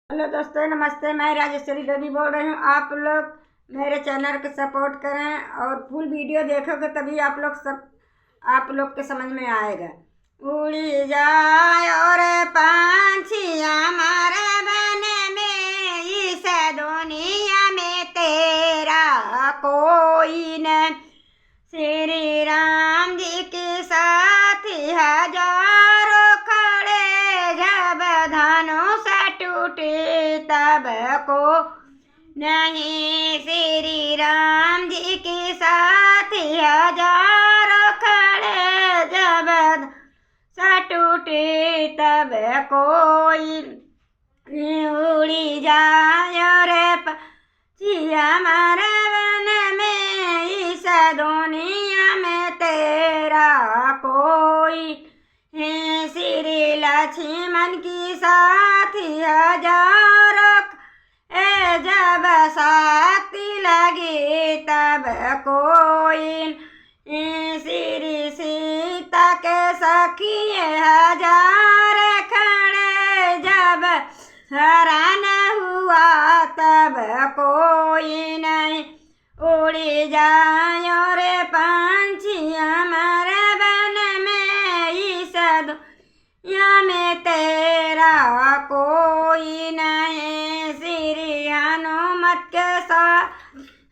Hello दोस्तों, नमस्ते। मैं राजेश्वरी देवी बोल रही हूँ। आप लोग मेरे चैनल को सपोर्ट करें और फुल वीडियो देखोगे तभी आप लोग के समझ में आएगा। उड़ी जाए और पंछिया मारे बन में, इस दुनिया में तेरा कोई न। श्री राम जी के साथ हजारों खड़े, जब धनुष टूटे तब को नहीं। श्री राम जी के साथ हजारों खड़े, जब टूटे तब कोई। उड़ी जाए रे पक्षिया मारे वन में, इस दुनिया में तेरा कोई है। श्री लक्ष्मण की साथ हजारों, जब साथी लगी तब कोई। श्री सीता के सखी हजार खड़े, जब हरण हुआ तब कोई नहीं। उड़ी जायो रे पंछिया मारे बन में, इस दुनिया में तेरा कोई नहीं। श्री हनुमत के साथ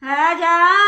हजार